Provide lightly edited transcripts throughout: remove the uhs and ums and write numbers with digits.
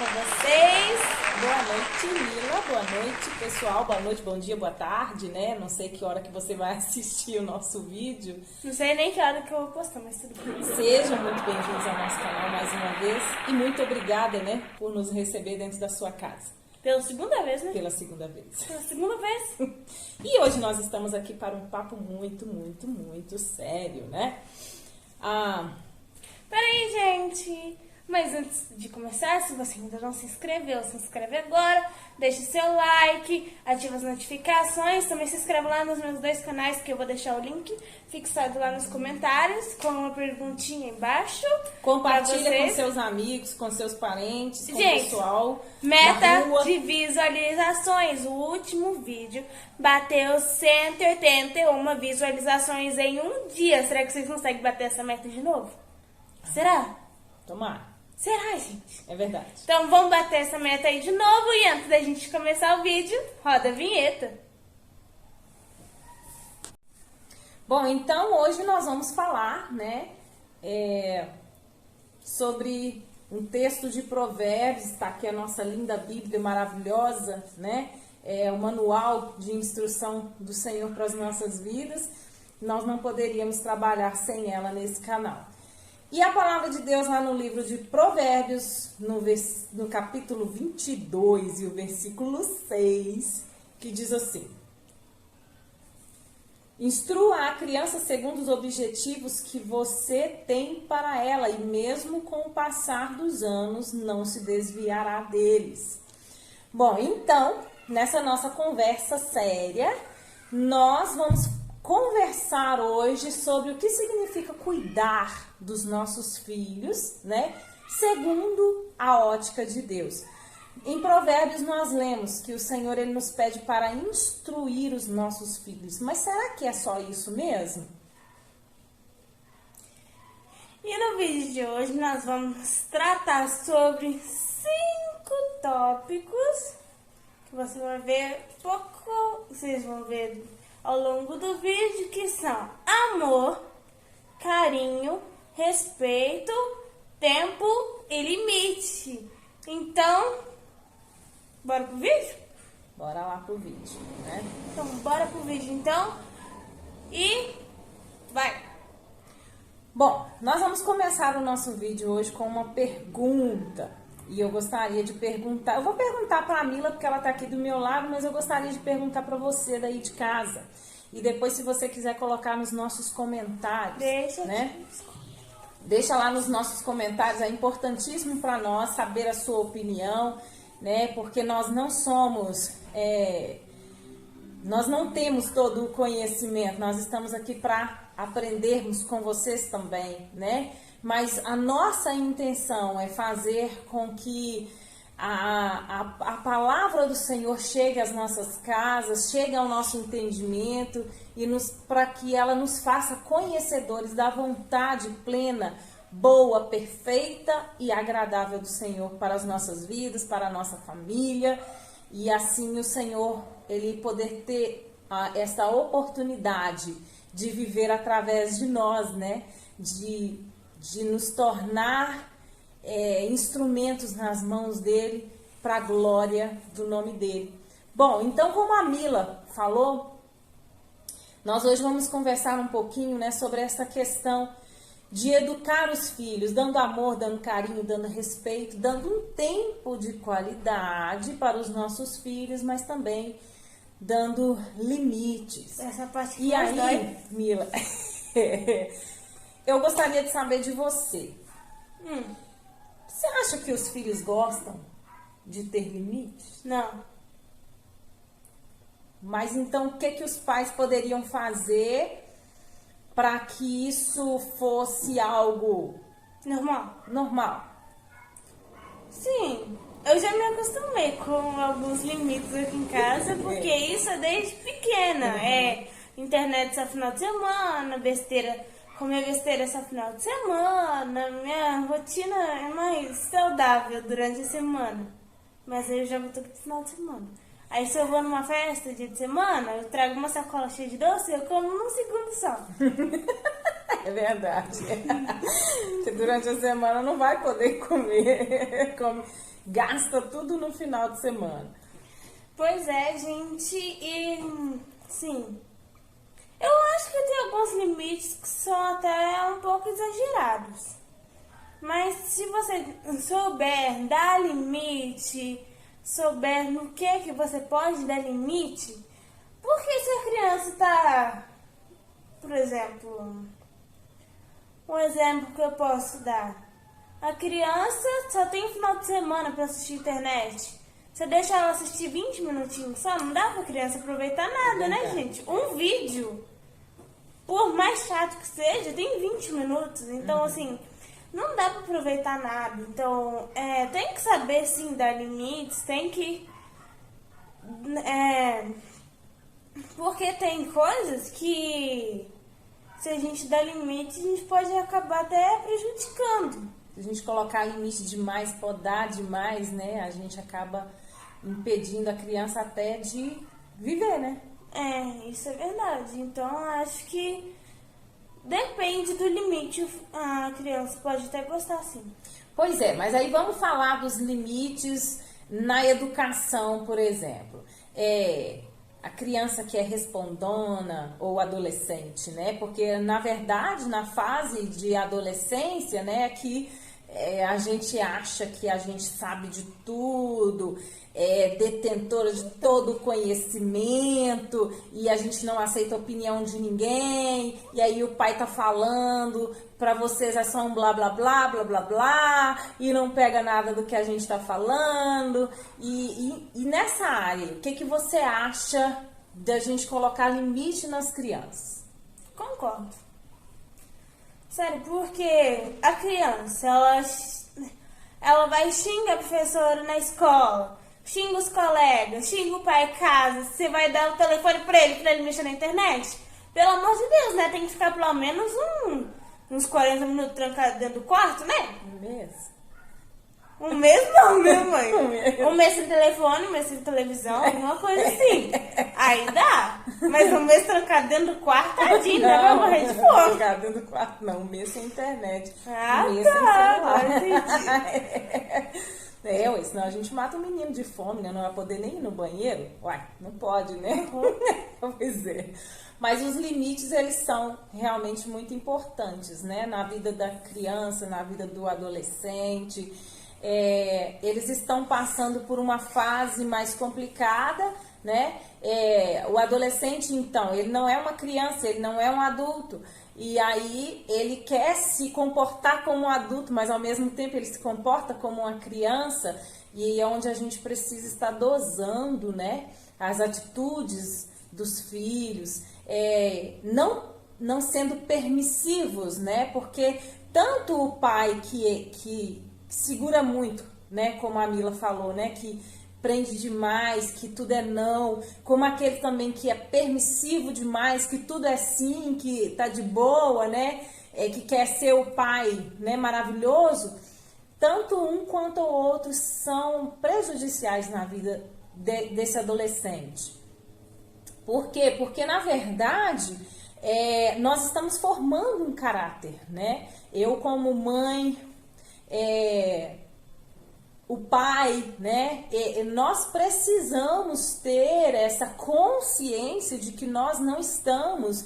com vocês. Boa noite, Mila. Boa noite, pessoal. Boa noite, bom dia, boa tarde, né? Não sei que hora que você vai assistir o nosso vídeo. Não sei nem que hora que eu vou postar, mas tudo bem. Sejam muito bem-vindos ao nosso canal mais uma vez. E muito obrigada, né, por nos receber dentro da sua casa. Pela segunda vez, né? Pela segunda vez. Pela segunda vez. E hoje nós estamos aqui para um papo muito sério, né? Peraí, gente. Mas antes de começar, se você ainda não se inscreveu, se inscreve agora, deixa o seu like, ativa as notificações, também se inscreve lá nos meus dois canais, que eu vou deixar o link fixado lá nos comentários, com uma perguntinha embaixo. Compartilha com seus amigos, com seus parentes, com o pessoal. Meta de visualizações. O último vídeo bateu 181 visualizações em um dia. Será que vocês conseguem bater essa meta de novo? Será? Tomara. Será, gente? É verdade. Então vamos bater essa meta aí de novo. E antes da gente começar o vídeo, roda a vinheta. Bom, então hoje nós vamos falar, né, sobre um texto de Provérbios. Está aqui a nossa linda Bíblia maravilhosa, né? É o manual de instrução do Senhor para as nossas vidas. Nós não poderíamos trabalhar sem ela nesse canal. E a palavra de Deus lá no livro de Provérbios, no capítulo 22 e o versículo 6, que diz assim: instrua a criança segundo os objetivos que você tem para ela, e mesmo com o passar dos anos não se desviará deles. Bom, então, nessa nossa conversa séria, nós vamos conversar hoje sobre o que significa cuidar dos nossos filhos, né? Segundo a ótica de Deus. Em Provérbios nós lemos que o Senhor ele nos pede para instruir os nossos filhos. Mas será que é só isso mesmo? E no vídeo de hoje nós vamos tratar sobre 5 tópicos que você vai ver vocês vão ver ao longo do vídeo, que são amor, carinho, respeito, tempo e limite. Então, bora pro vídeo? Bora lá pro vídeo, né? Então, bora pro vídeo então. E vai! Bom, nós vamos começar o nosso vídeo hoje com uma pergunta. E eu gostaria de perguntar, eu vou perguntar para a Mila porque ela está aqui do meu lado, mas eu gostaria de perguntar para você daí de casa. E depois, se você quiser colocar nos nossos comentários, Deixa lá nos nossos comentários, é importantíssimo para nós saber a sua opinião, né? Porque nós não somos, nós não temos todo o conhecimento, nós estamos aqui para aprendermos com vocês também, né? Mas a nossa intenção é fazer com que a palavra do Senhor chegue às nossas casas, chegue ao nosso entendimento e para que ela nos faça conhecedores da vontade plena, boa, perfeita e agradável do Senhor para as nossas vidas, para a nossa família, e assim o Senhor ele poder ter essa oportunidade de viver através de nós, né? De nos tornar instrumentos nas mãos dele para a glória do nome dele. Bom, então, como a Mila falou, nós hoje vamos conversar um pouquinho, né, sobre essa questão de educar os filhos, dando amor, dando carinho, dando respeito, dando um tempo de qualidade para os nossos filhos, mas também dando limites. Essa parte que e aí, dói. Mila, eu gostaria de saber de você. Você acha que os filhos gostam de ter limites? Não. Mas então o que os pais poderiam fazer para que isso fosse algo normal? Sim, eu já me acostumei com alguns limites aqui em casa, porque isso é desde pequena. Internet só final de semana, comer besteira só final de semana. Minha rotina é mais saudável durante a semana. Mas aí eu jogo todo final de semana. Aí se eu vou numa festa dia de semana, eu trago uma sacola cheia de doce e eu como num segundo só. É verdade. Porque durante a semana não vai poder comer. Gasta tudo no final de semana. Pois é, gente, e sim, eu acho que tem alguns limites que são até um pouco exagerados. Mas se você souber dar limite, souber no que você pode dar limite, porque se a criança tá, por exemplo, um exemplo que eu posso dar, a criança só tem final de semana para assistir internet. Você deixa ela assistir 20 minutinhos só, não dá pra criança aproveitar nada, né, gente? Um vídeo, por mais chato que seja, tem 20 minutos. Então, assim, não dá pra aproveitar nada. Então, tem que saber, sim, dar limites, tem que... porque tem coisas que, se a gente dá limite, a gente pode acabar até prejudicando. Se a gente colocar limite demais, podar demais, né? A gente acaba impedindo a criança até de viver, né? Isso é verdade. Então, acho que depende do limite. A criança pode até gostar, sim. Pois é, mas aí vamos falar dos limites na educação, por exemplo. A criança que é respondona ou adolescente, né? Porque, na verdade, na fase de adolescência, né, que a gente acha que a gente sabe de tudo, é detentora de todo o conhecimento e a gente não aceita a opinião de ninguém, e aí o pai tá falando, pra vocês é só um blá blá blá, blá blá blá, e não pega nada do que a gente tá falando. E nessa área, o que você acha da gente colocar limite nas crianças? Concordo. Sério, porque a criança, ela vai xingar a professora na escola, xinga os colegas, xinga o pai em casa, você vai dar o telefone pra ele mexer na internet? Pelo amor de Deus, né? Tem que ficar pelo menos uns 40 minutos trancado dentro do quarto, né? Um mês? Um mês não, né, mãe? Um mês sem telefone, um mês sem televisão, alguma coisa assim. Aí dá. Mas um mês trancado dentro do quarto, tadinho, né? Vai morrer de fome. Trancado dentro do quarto, não. Um mês sem internet. Ah, um mês tá. sem celular. Agora entendi. Senão a gente mata um menino de fome, né? Não vai poder nem ir no banheiro. Uai, não pode, né? Pois é. Mas os limites, eles são realmente muito importantes, né? Na vida da criança, na vida do adolescente. Eles estão passando por uma fase mais complicada, né? O adolescente, então, ele não é uma criança, ele não é um adulto. E aí ele quer se comportar como um adulto, mas ao mesmo tempo ele se comporta como uma criança. E é onde a gente precisa estar dosando, né, as atitudes dos filhos, não sendo permissivos, né? Porque tanto o pai que segura muito, né, como a Mila falou, né, que prende demais, que tudo é não, como aquele também que é permissivo demais, que tudo é sim, que tá de boa, né, que quer ser o pai, né, maravilhoso. Tanto um quanto o outro são prejudiciais na vida desse adolescente. Por quê? Porque, na verdade, nós estamos formando um caráter, né? Eu, como mãe, o pai, né? Nós precisamos ter essa consciência de que nós não estamos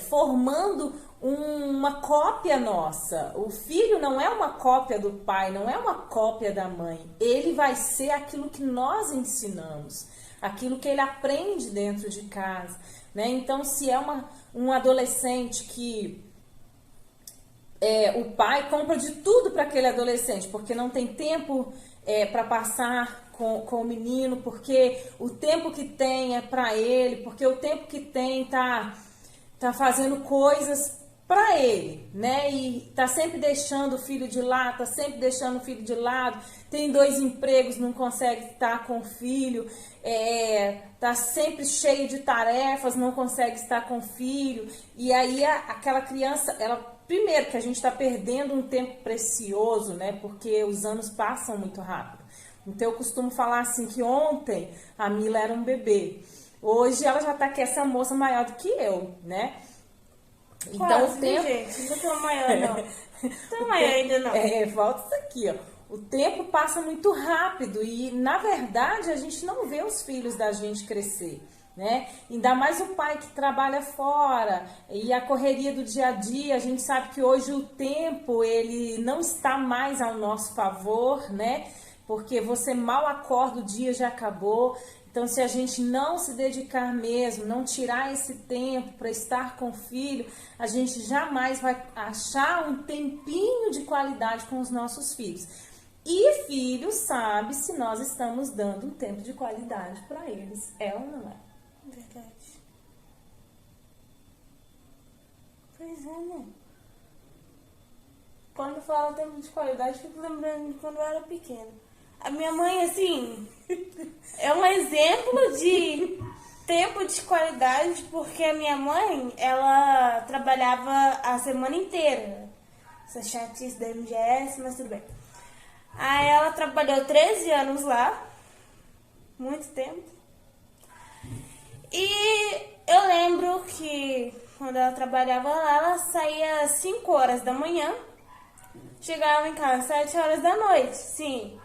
formando uma cópia nossa. O filho não é uma cópia do pai, não é uma cópia da mãe. Ele vai ser aquilo que nós ensinamos, aquilo que ele aprende dentro de casa, né? Então, se é um adolescente que o pai compra de tudo para aquele adolescente, porque não tem tempo para passar com o menino, porque o tempo que tem é para ele, porque o tempo que tem tá fazendo coisas para ele, né? E tá sempre deixando o filho de lado, tá sempre deixando o filho de lado, tem 2 empregos, não consegue estar com o filho, tá sempre cheio de tarefas, não consegue estar com o filho, e aí aquela criança, primeiro que a gente está perdendo um tempo precioso, né? Porque os anos passam muito rápido. Então eu costumo falar assim que ontem a Mila era um bebê. Hoje ela já tá com essa moça maior do que eu, né? Então Quase, o tempo... gente, não tô maior não. Tô maior ainda não. Volta isso aqui, ó. O tempo passa muito rápido e, na verdade, a gente não vê os filhos da gente crescer, né? Ainda mais o pai que trabalha fora e a correria do dia a dia, a gente sabe que hoje o tempo, ele não está mais ao nosso favor, né? Porque você mal acorda, o dia já acabou. Então, se a gente não se dedicar mesmo, não tirar esse tempo para estar com o filho, a gente jamais vai achar um tempinho de qualidade com os nossos filhos. E filho sabe se nós estamos dando um tempo de qualidade para eles. É ou não é? Verdade. Pois é, né? Quando fala tempo de qualidade, fico lembrando de quando eu era pequena. A minha mãe, assim, é um exemplo de tempo de qualidade, porque a minha mãe, ela trabalhava a semana inteira. Essa chatice da MGS, mas tudo bem. Aí ela trabalhou 13 anos lá, muito tempo. E eu lembro que quando ela trabalhava lá, ela saía às 5 horas da manhã, chegava em casa às 7 horas da noite, sim.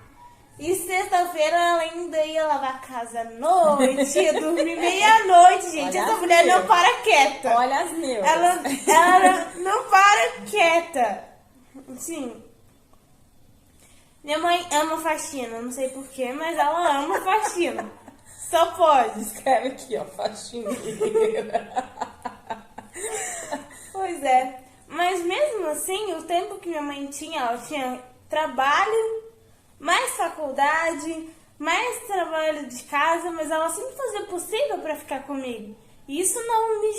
E sexta-feira ela ainda ia lavar a casa à noite, ia dormir meia-noite, gente. Olha essa mulher não para quieta. Olha as neuras. Ela não para quieta. Sim. Minha mãe ama faxina, não sei porquê, mas ela ama faxina. Só pode. Escreve aqui, ó, faxineira. Pois é. Mas mesmo assim, o tempo que minha mãe tinha, ela tinha trabalho, mais faculdade, mais trabalho de casa, mas ela sempre fazia o possível para ficar comigo. E isso não me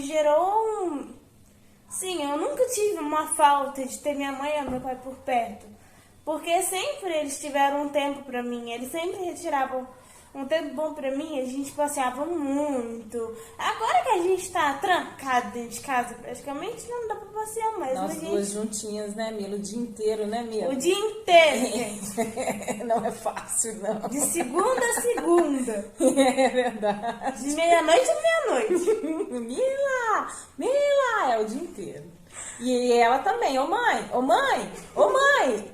gerou Sim, eu nunca tive uma falta de ter minha mãe e meu pai por perto. Porque sempre eles tiveram um tempo pra mim, eles sempre retiravam um tempo bom pra mim, a gente passeava muito. Agora que a gente tá trancado dentro de casa, praticamente não dá pra passear mais. Nós duas juntinhas, né, Mila? O dia inteiro, né, Mila? O dia inteiro, gente. Não é fácil, não. De segunda a segunda. É verdade. De meia-noite a meia-noite. Mila, é o dia inteiro. E ela também, ô mãe,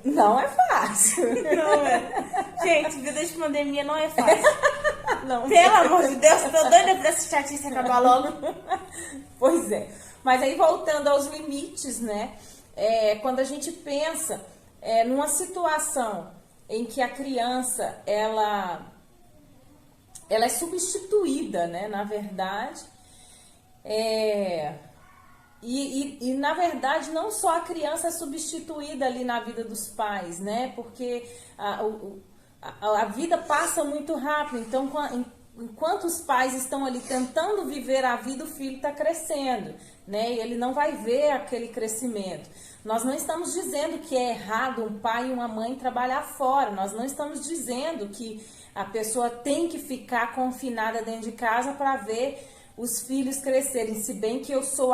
não é fácil. Não é. Gente, vida de pandemia não é fácil. Não. Pelo amor de Deus, tô doida pra essa chatice acabar logo. Pois é. Mas aí voltando aos limites, né? Quando a gente pensa numa situação em que a criança, ela é substituída, né? Na verdade, E na verdade, não só a criança é substituída ali na vida dos pais, né? Porque a vida passa muito rápido. Então, enquanto os pais estão ali tentando viver a vida, o filho está crescendo, né? E ele não vai ver aquele crescimento. Nós não estamos dizendo que é errado um pai e uma mãe trabalhar fora. Nós não estamos dizendo que a pessoa tem que ficar confinada dentro de casa para ver os filhos crescerem, se bem que eu sou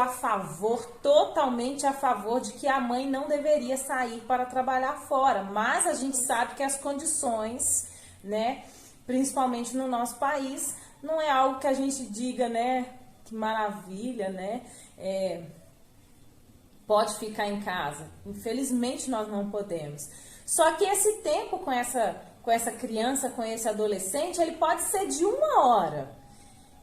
totalmente a favor de que a mãe não deveria sair para trabalhar fora, mas a gente sabe que as condições, né, principalmente no nosso país, não é algo que a gente diga, né, que maravilha, né, pode ficar em casa. Infelizmente nós não podemos. Só que esse tempo com essa criança, com esse adolescente, ele pode ser de 1 hora.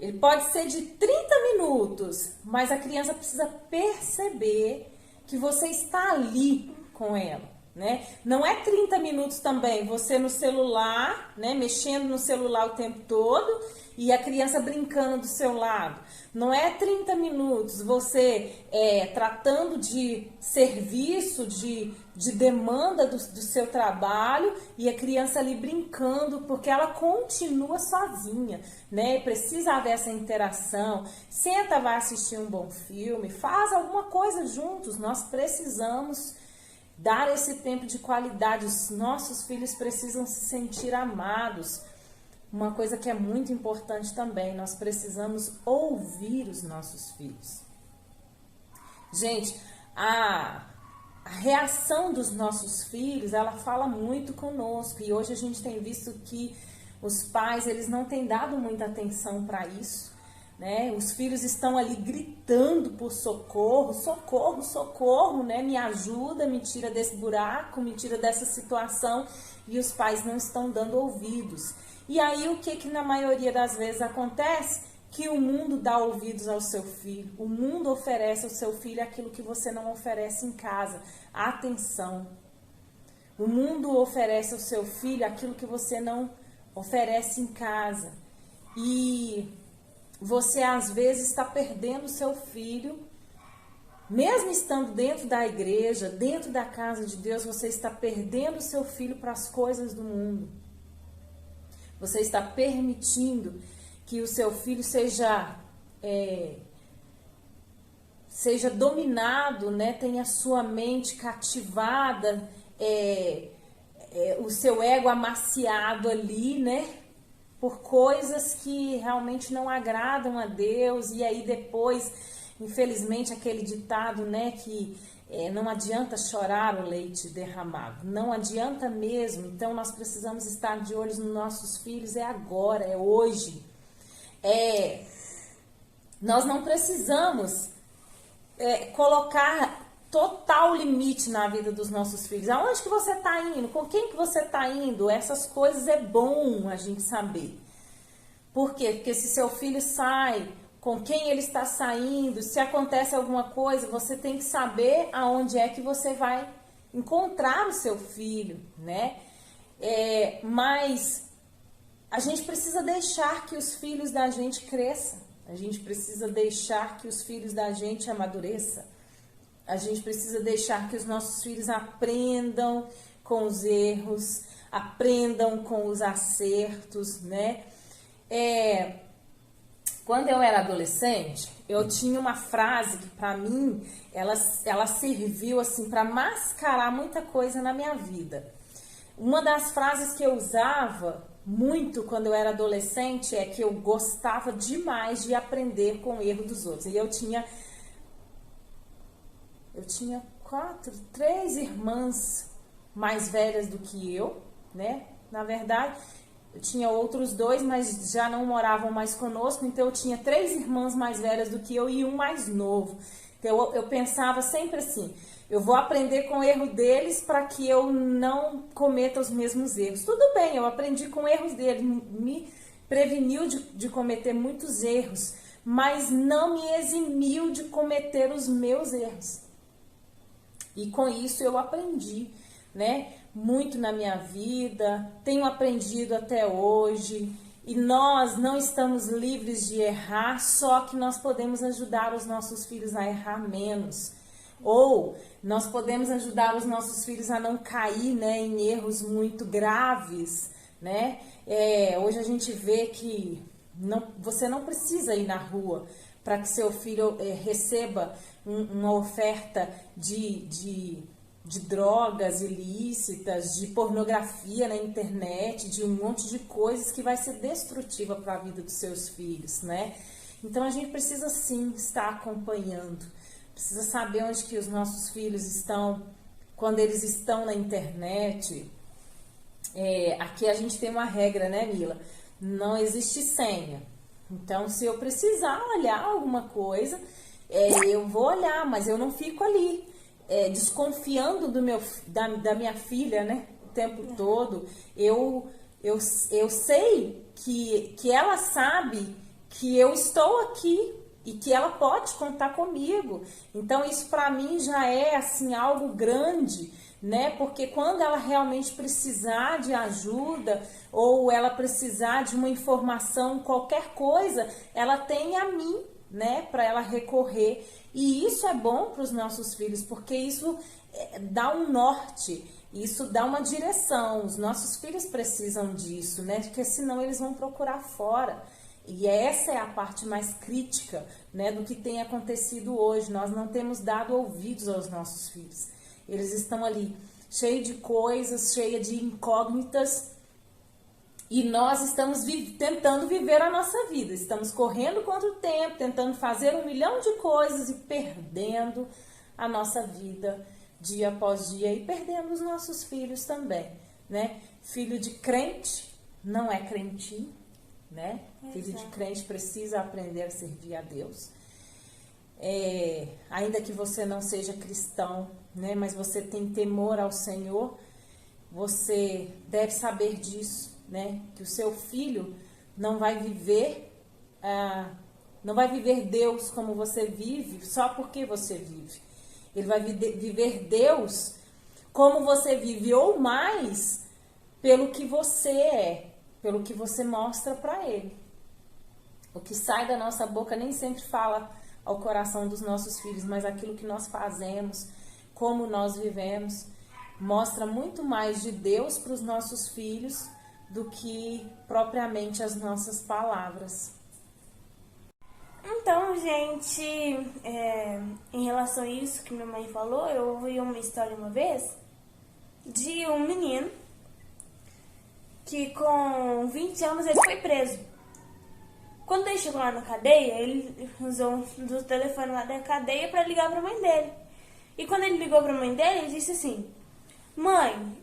Ele pode ser de 30 minutos, mas a criança precisa perceber que você está ali com ela, né? Não é 30 minutos também, você no celular, né? Mexendo no celular o tempo todo e a criança brincando do seu lado. Não é 30 minutos você tratando de serviço, de demanda do seu trabalho e a criança ali brincando, porque ela continua sozinha, né? Precisa haver essa interação. Senta, vai assistir um bom filme, faz alguma coisa juntos. Nós precisamos dar esse tempo de qualidade. Os nossos filhos precisam se sentir amados. Uma coisa que é muito importante também, nós precisamos ouvir os nossos filhos. Gente, a reação dos nossos filhos, ela fala muito conosco. E hoje a gente tem visto que os pais, eles não têm dado muita atenção para isso, né? Os filhos estão ali gritando por socorro, socorro, socorro, né? Me ajuda, me tira desse buraco, me tira dessa situação, e os pais não estão dando ouvidos. E aí o que na maioria das vezes acontece? Que o mundo dá ouvidos ao seu filho, o mundo oferece ao seu filho aquilo que você não oferece em casa, atenção. O mundo oferece ao seu filho aquilo que você não oferece em casa. E você às vezes está perdendo o seu filho, mesmo estando dentro da igreja, dentro da casa de Deus, você está perdendo o seu filho para as coisas do mundo. Você está permitindo que o seu filho seja dominado, né? Tenha sua mente cativada, o seu ego amaciado ali, né? Por coisas que realmente não agradam a Deus. E aí depois, infelizmente, aquele ditado, né? Que não adianta chorar o leite derramado. Não adianta mesmo. Então nós precisamos estar de olhos nos nossos filhos. É agora, é hoje. Nós não precisamos colocar total limite na vida dos nossos filhos. Aonde que você está indo? Com quem que você está indo? Essas coisas é bom a gente saber. Por quê? Porque se seu filho sai, com quem ele está saindo, se acontece alguma coisa, você tem que saber aonde é que você vai encontrar o seu filho, né? Mas a gente precisa deixar que os filhos da gente cresçam. A gente precisa deixar que os filhos da gente amadureçam. A gente precisa deixar que os nossos filhos aprendam com os erros, aprendam com os acertos, né? Quando eu era adolescente, eu tinha uma frase que para mim, ela serviu assim para mascarar muita coisa na minha vida. Uma das frases que eu usava muito quando eu era adolescente é que eu gostava demais de aprender com o erro dos outros. E eu tinha 3 irmãs mais velhas do que eu, né? Na verdade, eu tinha outros 2, mas já não moravam mais conosco, então eu tinha 3 irmãs mais velhas do que eu e um mais novo. Então eu pensava sempre assim, eu vou aprender com o erro deles para que eu não cometa os mesmos erros. Tudo bem, eu aprendi com erros deles, me preveniu de cometer muitos erros, mas não me eximiu de cometer os meus erros. E com isso eu aprendi, né? Muito na minha vida, tenho aprendido até hoje. E nós não estamos livres de errar, só que nós podemos ajudar os nossos filhos a errar menos. Ou nós podemos ajudar os nossos filhos a não cair, né, em erros muito graves, né? Hoje a gente vê que você não precisa ir na rua para que seu filho receba uma oferta de drogas ilícitas, de pornografia na internet, de um monte de coisas que vai ser destrutiva para a vida dos seus filhos, né? Então a gente precisa sim estar acompanhando, precisa saber onde que os nossos filhos estão, quando eles estão na internet. Aqui a gente tem uma regra, né, Mila? Não existe senha. Então, se eu precisar olhar alguma coisa, eu vou olhar, mas eu não fico ali desconfiando da minha filha, né, o tempo todo. Eu sei que ela sabe que eu estou aqui e que ela pode contar comigo. Então, isso para mim já é assim algo grande, né? Porque quando ela realmente precisar de ajuda ou ela precisar de uma informação, qualquer coisa, ela tem a mim, né, para ela recorrer. E isso é bom para os nossos filhos, porque isso dá um norte, isso dá uma direção. Os nossos filhos precisam disso, né? Porque senão eles vão procurar fora. E essa é a parte mais crítica, né, do que tem acontecido hoje. Nós não temos dado ouvidos aos nossos filhos. Eles estão ali cheios de coisas, cheios de incógnitas, e nós estamos tentando viver a nossa vida. Estamos correndo contra o tempo, tentando fazer 1 milhão de coisas e perdendo a nossa vida dia após dia e perdendo os nossos filhos também, né? Filho de crente não é crentinho, né? Filho de Exato. crente precisa aprender a servir a Deus. Ainda que você não seja cristão, né? Mas você tem temor ao Senhor, você deve saber disso, né? Que o seu filho não vai viver Deus como você vive só porque você vive. Ele vai viver Deus como você vive, ou mais, pelo que você é, pelo que você mostra para ele. O que sai da nossa boca nem sempre fala ao coração dos nossos filhos, mas aquilo que nós fazemos, como nós vivemos, mostra muito mais de Deus para os nossos filhos do que propriamente as nossas palavras. Então, gente, em relação a isso que minha mãe falou, eu ouvi uma história uma vez de um menino que com 20 anos ele foi preso. Quando ele chegou lá na cadeia, ele usou do telefone lá da cadeia para ligar para a mãe dele. E quando ele ligou para a mãe dele, ele disse assim: mãe,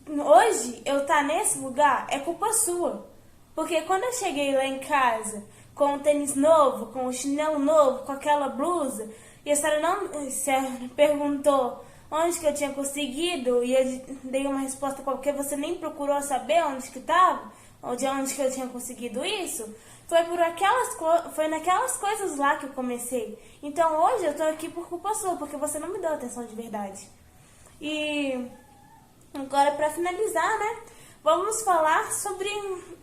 hoje eu tá nesse lugar é culpa sua. Porque quando eu cheguei lá em casa com o tênis novo, com o chinelo novo, com aquela blusa, e a senhora perguntou onde que eu tinha conseguido, e eu dei uma resposta qualquer, você nem procurou saber onde que estava, ou de onde que eu tinha conseguido isso, foi naquelas coisas lá que eu comecei. Então hoje eu tô aqui por culpa sua, porque você não me deu atenção de verdade. E agora, para finalizar, né, vamos falar sobre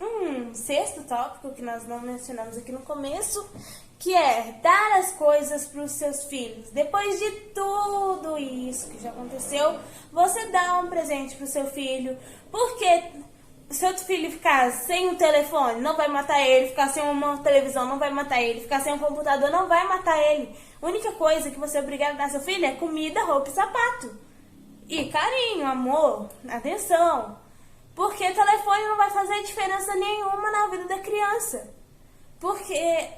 um sexto tópico que nós não mencionamos aqui no começo, que é dar as coisas para os seus filhos. Depois de tudo isso que já aconteceu, você dá um presente para o seu filho, porque seu filho ficar sem o telefone não vai matar ele, ficar sem uma televisão não vai matar ele, ficar sem um computador não vai matar ele. A única coisa que você é obrigado a dar ao seu filho é comida, roupa e sapato. E carinho, amor, atenção. Porque o telefone não vai fazer diferença nenhuma na vida da criança. Porque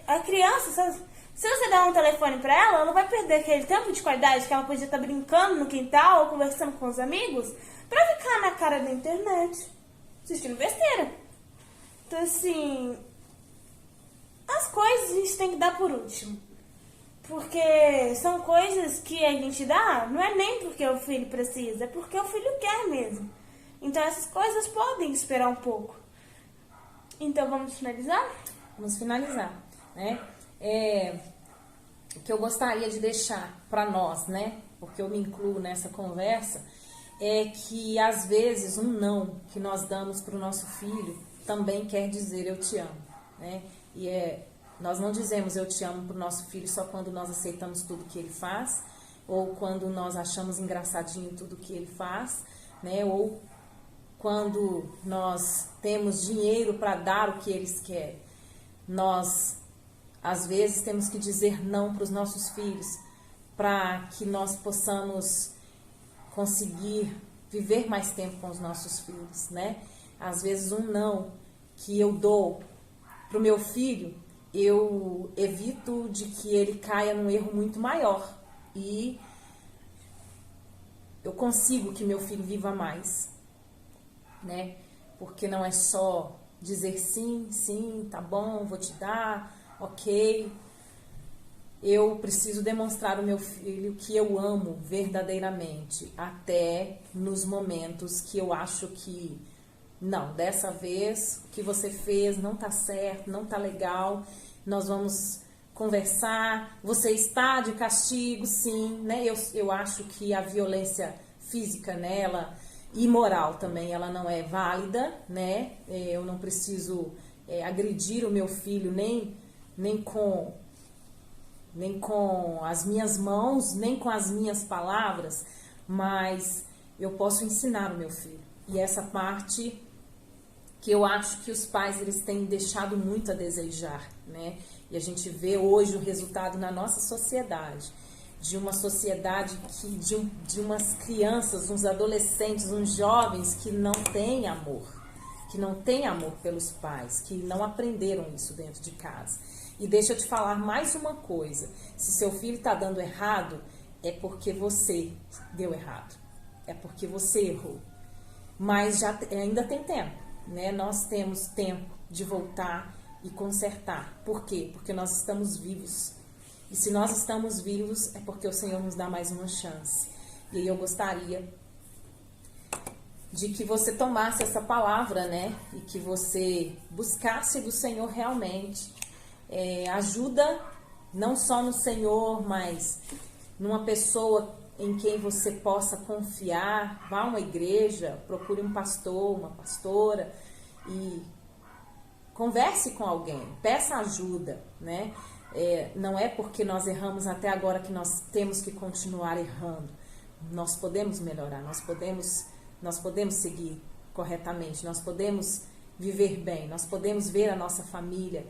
a criança, se você dar um telefone pra ela, ela vai perder aquele tempo de qualidade que ela podia estar brincando no quintal ou conversando com os amigos pra ficar na cara da internet, assistindo besteira. Então, assim, as coisas a gente tem que dar por último. Porque são coisas que a gente dá, não é nem porque o filho precisa, é porque o filho quer mesmo. Então essas coisas podem esperar um pouco. Então vamos finalizar? Vamos finalizar, né? O que eu gostaria de deixar para nós, né? Porque eu me incluo nessa conversa, é que às vezes um não que nós damos para o nosso filho também quer dizer eu te amo, né? Nós não dizemos eu te amo para o nosso filho só quando nós aceitamos tudo que ele faz, ou quando nós achamos engraçadinho tudo que ele faz, né? Ou quando nós temos dinheiro para dar o que eles querem. Nós, às vezes, temos que dizer não para os nossos filhos, para que nós possamos conseguir viver mais tempo com os nossos filhos, né? Às vezes, um não que eu dou para o meu filho, eu evito de que ele caia num erro muito maior. E eu consigo que meu filho viva mais, né? Porque não é só dizer sim, sim, tá bom, vou te dar, ok. Eu preciso demonstrar ao meu filho que eu amo verdadeiramente, até nos momentos que eu acho que não, dessa vez o que você fez não tá certo, não tá legal, nós vamos conversar, você está de castigo, sim, né? Eu acho que a violência física nela e moral também, ela não é válida, né? Eu não preciso agredir o meu filho nem com as minhas mãos, nem com as minhas palavras, mas eu posso ensinar o meu filho. E essa parte que eu acho que os pais eles têm deixado muito a desejar, né? E a gente vê hoje o resultado na nossa sociedade, de uma sociedade de umas crianças, uns adolescentes, uns jovens que não têm amor pelos pais, que não aprenderam isso dentro de casa. E deixa eu te falar mais uma coisa, se seu filho está dando errado, é porque você deu errado, é porque você errou, mas ainda tem tempo, né? Nós temos tempo de voltar e consertar. Por quê? Porque nós estamos vivos. E se nós estamos vivos, é porque o Senhor nos dá mais uma chance. E aí eu gostaria de que você tomasse essa palavra, né? E que você buscasse do Senhor realmente ajuda, não só no Senhor, mas numa pessoa em quem você possa confiar. Vá a uma igreja, procure um pastor, uma pastora e converse com alguém, peça ajuda, né? Não é porque nós erramos até agora que nós temos que continuar errando. Nós podemos melhorar, nós podemos seguir corretamente, nós podemos viver bem, nós podemos ver a nossa família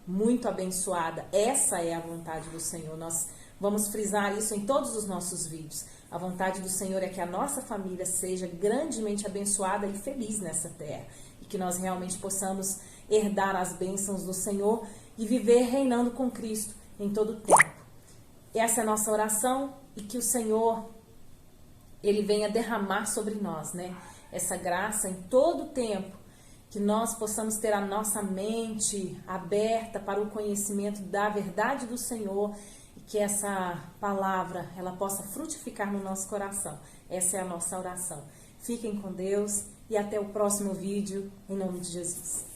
muito abençoada. Essa é a vontade do Senhor. Nós vamos frisar isso em todos os nossos vídeos. A vontade do Senhor é que a nossa família seja grandemente abençoada e feliz nessa terra. E que nós realmente possamos herdar as bênçãos do Senhor e viver reinando com Cristo em todo o tempo. Essa é a nossa oração e que o Senhor, Ele venha derramar sobre nós, né? Essa graça em todo o tempo, que nós possamos ter a nossa mente aberta para o conhecimento da verdade do Senhor e que essa palavra, ela possa frutificar no nosso coração. Essa é a nossa oração. Fiquem com Deus e até o próximo vídeo, em nome de Jesus.